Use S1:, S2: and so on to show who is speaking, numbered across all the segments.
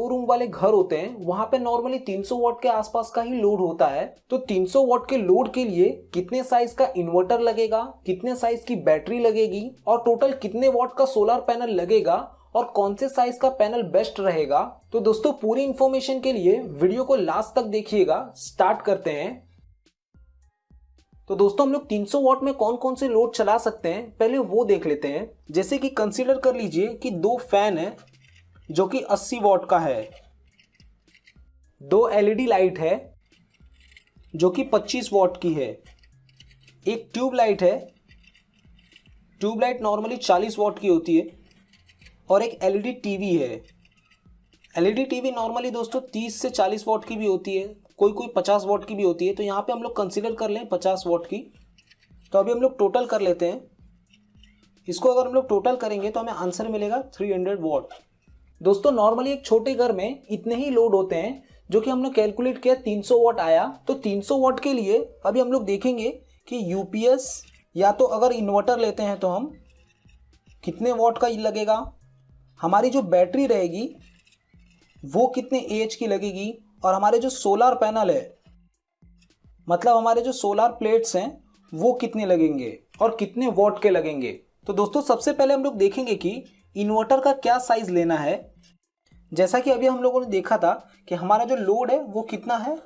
S1: Room वाले घर होते हैं वहां पे नॉर्मली 300 वॉट के आसपास का ही लोड होता है। तो 300 वॉट के लोड के लिए कितने साइज का इन्वर्टर लगेगा, कितने साइज की बैटरी लगेगी और टोटल कितने वॉट का सोलर पैनल लगेगा और कौन से साइज का पैनल बेस्ट रहेगा, तो दोस्तों पूरी इंफॉर्मेशन के लिए वीडियो को लास्ट तक देखिएगा। स्टार्ट करते हैं। तो दोस्तों हम लोग 300 वॉट में कौन कौन से लोड चला सकते हैं पहले वो देख लेते हैं। जैसे कि कंसीडर कर लीजिए कि 2 फैन है जो कि 80 वॉट का है, 2 एलईडी लाइट है जो कि 25 वॉट की है, एक ट्यूब लाइट है, ट्यूब लाइट नॉर्मली 40 वॉट की होती है, और एक एलईडी टीवी है। एलईडी टीवी नॉर्मली दोस्तों 30 से 40 वॉट की भी होती है, कोई 50 वॉट की भी होती है। तो यहाँ पे हम लोग कंसीडर कर लें 50 वॉट की। तो अभी हम लोग टोटल कर लेते हैं। इसको अगर हम लोग टोटल करेंगे तो हमें आंसर मिलेगा 300 वॉट। दोस्तों नॉर्मली एक छोटे घर में इतने ही लोड होते हैं, जो कि हमने कैलकुलेट किया 300 वॉट आया। तो 300 वॉट के लिए अभी हम लोग देखेंगे कि यूपीएस या तो अगर इन्वर्टर लेते हैं तो हम कितने वॉट का लगेगा, हमारी जो बैटरी रहेगी वो कितने एएच की लगेगी, और हमारे जो सोलर पैनल है मतलब हमारे जो सोलर प्लेट्स हैं वो कितने लगेंगे और कितने वॉट के लगेंगे। तो दोस्तों सबसे पहले हम लोग देखेंगे कि इन्वर्टर का क्या साइज लेना है। जैसा कि अभी हम लोगों ने देखा था कि हमारा जो लोड है वो कितना है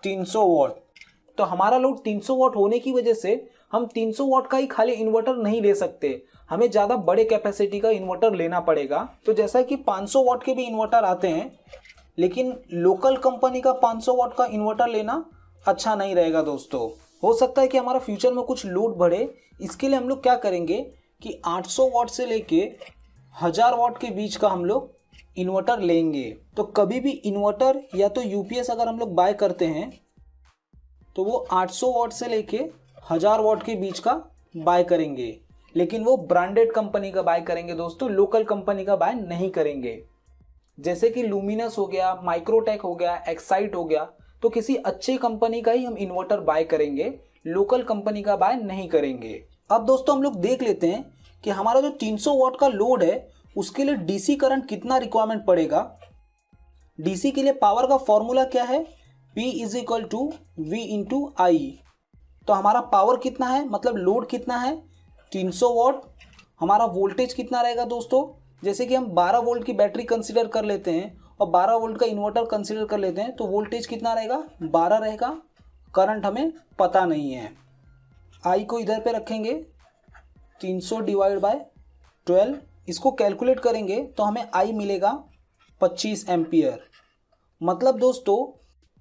S1: 300 वॉट। तो हमारा लोड 300 वॉट होने की वजह से हम 300 वॉट का ही खाली इन्वर्टर नहीं ले सकते, हमें ज़्यादा बड़े कैपेसिटी का इन्वर्टर लेना पड़ेगा। तो जैसा कि 500 वॉट के भी इन्वर्टर आते हैं, लेकिन लोकल कंपनी का 500 वॉट का इन्वर्टर लेना अच्छा नहीं रहेगा दोस्तों। हो सकता है कि हमारा फ्यूचर में कुछ लोड बढ़े। इसके लिए हम लोग क्या करेंगे कि 800 वॉट से लेके 1000 वॉट के बीच का हम लोग इन्वर्टर लेंगे। तो कभी भी इन्वर्टर या तो यूपीएस अगर हम लोग बाय करते हैं तो वो 800 वॉट से लेके 1000 वॉट के बीच का बाय करेंगे, लेकिन वो ब्रांडेड कंपनी का बाय करेंगे दोस्तों, लोकल कंपनी का बाय नहीं करेंगे। जैसे कि लुमिनस हो गया, माइक्रोटेक हो गया, एक्साइट हो गया, तो किसी अच्छी कंपनी का ही हम इन्वर्टर बाय करेंगे, लोकल कंपनी का बाय नहीं करेंगे। अब दोस्तों हम लोग देख लेते हैं कि हमारा जो 300 वॉट का लोड है उसके लिए डीसी करंट कितना रिक्वायरमेंट पड़ेगा। डीसी के लिए पावर का फॉर्मूला क्या है, P = V × I। तो हमारा पावर कितना है मतलब लोड कितना है 300 वॉट। हमारा वोल्टेज कितना रहेगा दोस्तों, जैसे कि हम 12 वोल्ट की बैटरी कंसीडर कर लेते हैं और 12 वोल्ट का इन्वर्टर कंसीडर कर लेते हैं, तो वोल्टेज कितना रहेगा 12 रहेगा। करंट हमें पता नहीं है। आई को इधर पे रखेंगे, 300 / 12, इसको कैलकुलेट करेंगे तो हमें आई मिलेगा 25 एम्पियर। मतलब दोस्तों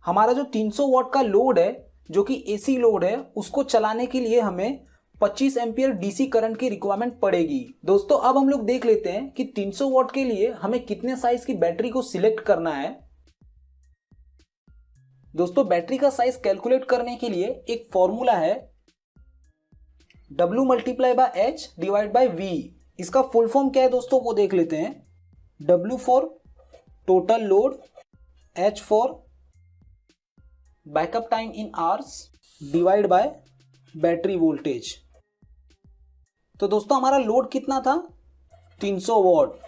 S1: हमारा जो 300 वॉट का लोड है जो कि एसी लोड है, उसको चलाने के लिए हमें 25 एम्पियर डीसी करंट की रिक्वायरमेंट पड़ेगी। दोस्तों अब हम लोग देख लेते हैं कि 300 वॉट के लिए हमें कितने साइज की बैटरी को सिलेक्ट करना है। दोस्तों बैटरी का साइज कैलकुलेट करने के लिए एक फॉर्मूला है W × H / V। इसका फुल फॉर्म क्या है दोस्तों वो देख लेते हैं। W for total load, H for backup time in hours divide by battery voltage. तो दोस्तों हमारा लोड कितना था 300 वॉट।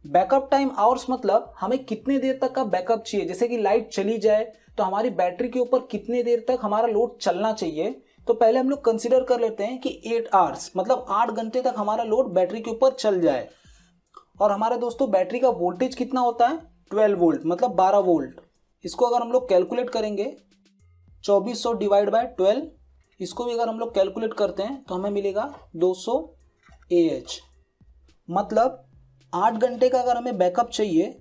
S1: बैकअप टाइम आवर्स मतलब हमें कितने देर तक का बैकअप चाहिए, जैसे कि लाइट चली जाए तो हमारी बैटरी के ऊपर कितने देर तक हमारा लोड चलना चाहिए। तो पहले हम लोग कंसीडर कर लेते हैं कि 8 आवर्स मतलब 8 घंटे तक हमारा लोड बैटरी के ऊपर चल जाए। और हमारे दोस्तों बैटरी का वोल्टेज कितना होता है 12 वोल्ट मतलब 12 वोल्ट। इसको अगर हम लोग कैलकुलेट करेंगे 2400 / 12, इसको भी अगर हम लोग कैलकुलेट करते हैं तो हमें मिलेगा 200 AH। मतलब 8 घंटे का अगर हमें बैकअप चाहिए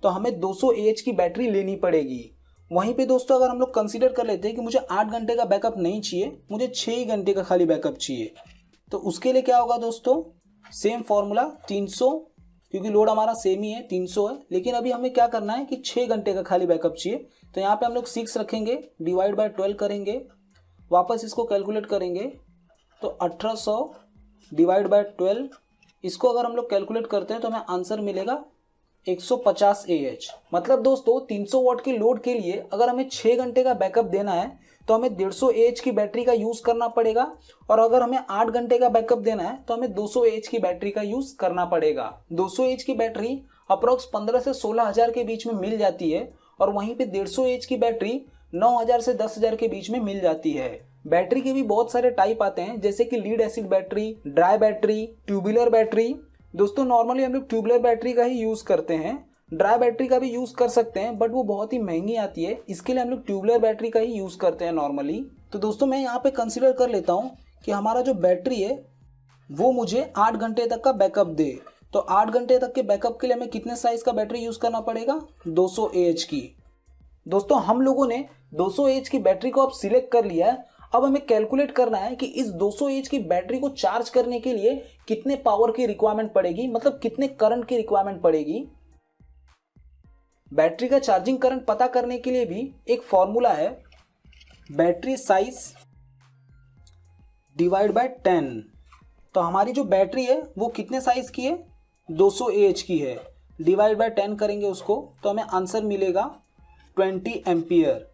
S1: तो हमें 200 AH की बैटरी लेनी पड़ेगी। वहीं पे दोस्तों अगर हम लोग कंसीडर कर लेते हैं कि मुझे 8 घंटे का बैकअप नहीं चाहिए, मुझे 6 ही घंटे का खाली बैकअप चाहिए, तो उसके लिए क्या होगा दोस्तों सेम फॉर्मूला 300, क्योंकि लोड हमारा सेम ही है 300 है, लेकिन अभी हमें क्या करना है कि 6 घंटे का खाली बैकअप चाहिए। तो यहाँ पे हम लोग 6 रखेंगे, डिवाइड बाय 12 करेंगे, वापस इसको कैलकुलेट करेंगे तो 1800 डिवाइड बाय 12, इसको अगर हम लोग कैलकुलेट करते हैं तो हमें आंसर मिलेगा 150 AH। मतलब दोस्तों 300 वॉट के लोड के लिए अगर हमें 6 घंटे का बैकअप देना है तो हमें 150 AH की बैटरी का यूज़ करना पड़ेगा, और अगर हमें 8 घंटे का बैकअप देना है तो हमें 200 AH की बैटरी का यूज़ करना पड़ेगा। 200 AH की बैटरी अप्रोक्स 15 से 16,000 के बीच में मिल जाती है और वहीं पे 150 एच की बैटरी 9,000 से 10,000 के बीच में मिल जाती है। बैटरी के भी बहुत सारे टाइप आते हैं, जैसे कि lead acid battery, dry battery, tubular battery. दोस्तों नॉर्मली हम लोग ट्यूबुलर बैटरी का ही यूज़ करते हैं, ड्राई बैटरी का भी यूज़ कर सकते हैं बट वो बहुत ही महंगी आती है, इसके लिए हम लोग ट्यूबुलर बैटरी का ही यूज़ करते हैं नॉर्मली। तो दोस्तों मैं यहाँ पे कंसिडर कर लेता हूँ कि हमारा जो बैटरी है वो मुझे 8 घंटे तक का बैकअप दे। तो 8 घंटे तक के बैकअप के लिए हमें कितने साइज़ का बैटरी यूज़ करना पड़ेगा? 200 AH की। दोस्तों हम लोगों ने 200 AH की बैटरी को अब सिलेक्ट कर लिया है। अब हमें कैलकुलेट करना है कि इस 200 AH की बैटरी को चार्ज करने के लिए कितने पावर की रिक्वायरमेंट पड़ेगी, मतलब कितने करंट की रिक्वायरमेंट पड़ेगी। बैटरी का चार्जिंग करंट पता करने के लिए भी एक फॉर्मूला है, बैटरी साइज डिवाइड बाय 10। तो हमारी जो बैटरी है वो कितने साइज की है? 200 AH की है। डिवाइड बाय 10 करेंगे उसको तो हमें आंसर मिलेगा 20 एम्पियर।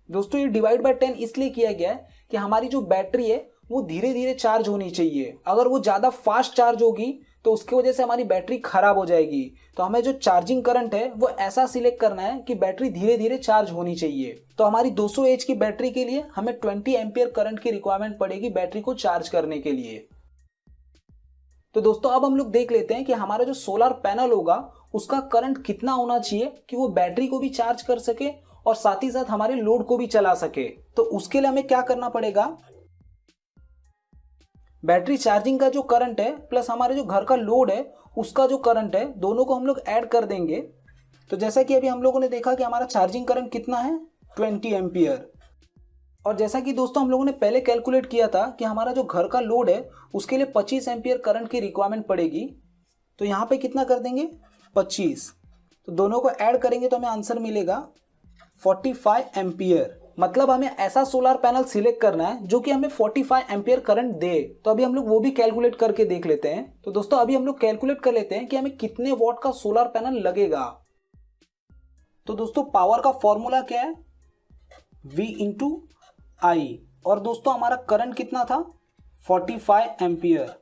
S1: दोस्तों ये डिवाइड बाय 10 इसलिए किया गया है कि हमारी जो बैटरी है वो धीरे धीरे चार्ज होनी चाहिए। अगर वो ज़्यादा फास्ट चार्ज होगी तो उसकी वजह से हमारी बैटरी खराब हो जाएगी। तो हमें जो चार्जिंग करंट है वो ऐसा सिलेक्ट करना है कि बैटरी धीरे धीरे चार्ज होनी चाहिए। तो हमारी 200 AH की बैटरी के लिए हमें 20 एम्पियर करंट की रिक्वायरमेंट पड़ेगी बैटरी को चार्ज करने के लिए। तो दोस्तों अब हम लोग देख लेते हैं कि हमारा जो सोलर पैनल होगा उसका करंट कितना होना चाहिए कि वो बैटरी को भी चार्ज कर सके और साथ ही साथ हमारे लोड को भी चला सके। तो उसके लिए हमें क्या करना पड़ेगा, बैटरी चार्जिंग का जो करंट है प्लस हमारे जो घर का लोड है उसका जो करंट है, दोनों को हम लोग ऐड कर देंगे। तो जैसा कि अभी हम लोगों ने देखा कि हमारा चार्जिंग करंट कितना है, 20 एम्पियर। और जैसा कि दोस्तों हम लोगों ने पहले कैलकुलेट किया था कि हमारा जो घर का लोड है उसके लिए 25 एम्पियर करंट की रिक्वायरमेंट पड़ेगी। तो यहाँ पे कितना कर देंगे, 25। तो दोनों को ऐड करेंगे तो हमें आंसर मिलेगा 45 एम्पियर। मतलब हमें ऐसा सोलर पैनल सिलेक्ट करना है जो कि हमें 45 एम्पियर करंट दे। तो अभी हम लोग वो भी कैलकुलेट करके देख लेते हैं। तो दोस्तों अभी हम लोग कैलकुलेट कर लेते हैं कि हमें कितने वॉट का सोलर पैनल लगेगा। तो दोस्तों पावर का फॉर्मूला क्या है, V इंटू आई। और दोस्तों हमारा करंट कितना था, 45 एम्पियर।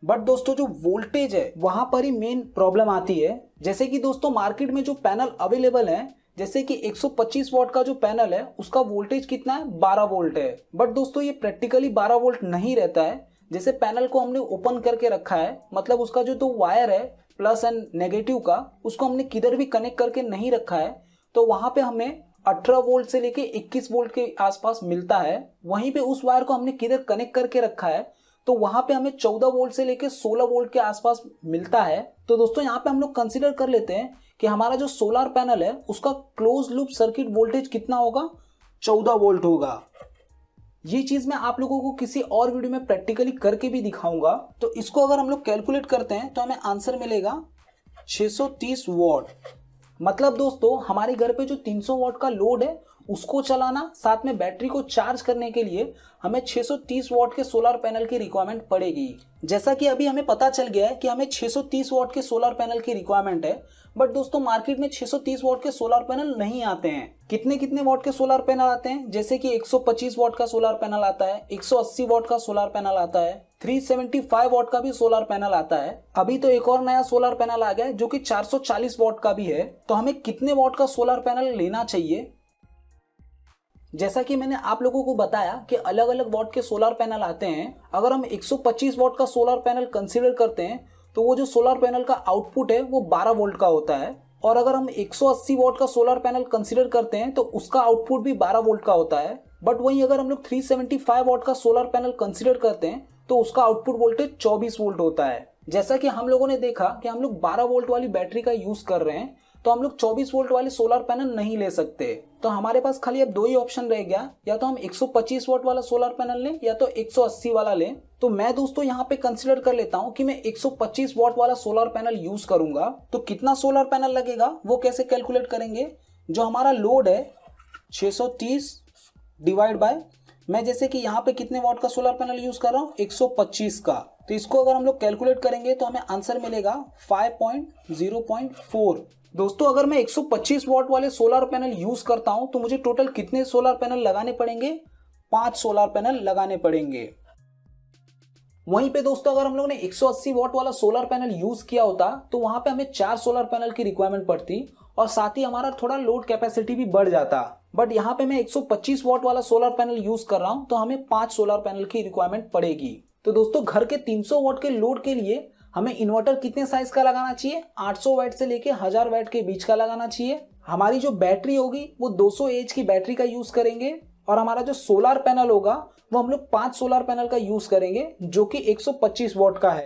S1: बट दोस्तों जो वोल्टेज है वहां पर ही मेन प्रॉब्लम आती है। जैसे कि दोस्तों मार्केट में जो पैनल अवेलेबल है, जैसे कि 125 वॉट का जो पैनल है उसका वोल्टेज कितना है, 12 वोल्ट है। बट दोस्तों ये प्रैक्टिकली 12 वोल्ट नहीं रहता है। जैसे पैनल को हमने ओपन करके रखा है, मतलब उसका जो तो वायर है प्लस एंड नेगेटिव का, उसको हमने किधर भी कनेक्ट करके नहीं रखा है। तो वहां पे हमें 18 वोल्ट से लेके 21 वोल्ट के आसपास मिलता है। वहीं पे उस वायर को हमने किधर कनेक्ट करके रखा है तो वहां पे हमें 14 वोल्ट से लेके 16 वोल्ट के आसपास मिलता है। तो दोस्तों यहाँ पे हम लोग कंसीडर कर लेते हैं कि हमारा जो सोलर पैनल है उसका क्लोज लूप सर्किट वोल्टेज कितना होगा, 14 वोल्ट होगा। ये चीज मैं आप लोगों को किसी और वीडियो में प्रैक्टिकली करके भी दिखाऊंगा। तो इसको अगर हम लोग कैलकुलेट करते हैं तो हमें आंसर मिलेगा 630 वॉट। मतलब दोस्तों हमारे घर पे जो 300 वॉट का लोड है उसको चलाना, साथ में बैटरी को चार्ज करने के लिए हमें 630 वॉट के सोलर पैनल की रिक्वायरमेंट पड़ेगी। जैसा कि अभी हमें पता चल गया है कि हमें 630 वॉट के सोलर पैनल की रिक्वायरमेंट है। बट दोस्तों मार्केट में 630 वॉट के सोलर पैनल नहीं आते हैं। कितने कितने वॉट के सोलर पैनल आते हैं, जैसे कि 125 वॉट का सोलर पैनल आता है, 180 वॉट का सोलर पैनल आता है, 375 वॉट का भी सोलर पैनल आता है। अभी तो एक और नया सोलर पैनल आ गया है जो कि 440 वॉट का भी है। तो हमें कितने वॉट का सोलर पैनल लेना चाहिए, जैसा कि मैंने आप लोगों को बताया कि अलग अलग वॉट के सोलर पैनल आते हैं। अगर हम 125 वॉट का सोलर पैनल कंसीडर करते हैं तो वो जो सोलर पैनल का आउटपुट है वो 12 वोल्ट का होता है। और अगर हम 180 वॉट का सोलर पैनल कंसीडर करते हैं तो उसका आउटपुट भी 12 वोल्ट का होता है। बट वहीं अगर हम लोग 375 वॉट का सोलर पैनल कंसीडर करते हैं तो उसका आउटपुट वोल्टेज 24 वोल्ट होता है। जैसा कि हम लोगों ने देखा कि हम लोग 12 वोल्ट वाली बैटरी का यूज कर रहे हैं तो हम लोग 24 वोल्ट वाले सोलर पैनल नहीं ले सकते। तो हमारे पास खाली अब दो ही ऑप्शन रह गया, या तो हम 125 वोल्ट वाला सोलर पैनल लें या तो 180 वाला लें। तो मैं दोस्तों यहाँ पे कंसीडर कर लेता हूँ कि मैं 125 वॉट वाला सोलर पैनल यूज करूंगा। तो कितना सोलर पैनल लगेगा वो कैसे कैलकुलेट करेंगे, जो हमारा लोड है 630 डिवाइड बाय, मैं जैसे कि यहाँ पे कितने वॉट का सोलर पैनल यूज कर रहा हूँ, 125 का। तो इसको अगर हम लोग कैलकुलेट करेंगे तो हमें आंसर मिलेगा 5.0.4। दोस्तों अगर मैं 125 वॉट वाले सोलर पैनल यूज करता हूं तो मुझे टोटल कितने सोलर पैनल लगाने पड़ेंगे, 5 सोलर पैनल लगाने पड़ेंगे। वहीं पे दोस्तों अगर हम लोगों ने 180 वॉट वाला सोलर पैनल यूज किया होता तो वहां पे हमें 4 सोलर पैनल की रिक्वायरमेंट पड़ती और साथ ही हमारा थोड़ा लोड कैपेसिटी भी बढ़ जाता। बट यहाँ पे मैं 125 वॉट वाला सोलर पैनल यूज कर रहा हूँ तो हमें 5 सोलर पैनल की रिक्वायरमेंट पड़ेगी। तो दोस्तों घर के 300 वॉट के लोड के लिए हमें इन्वर्टर कितने साइज का लगाना चाहिए? 800 वैट से लेके 1000 वैट के बीच का लगाना चाहिए। हमारी जो बैटरी होगी वो 200 एच की बैटरी का यूज करेंगे और हमारा जो सोलर पैनल होगा वो हम लोग 5 सोलर पैनल का यूज करेंगे जो कि 125 वॉट का है।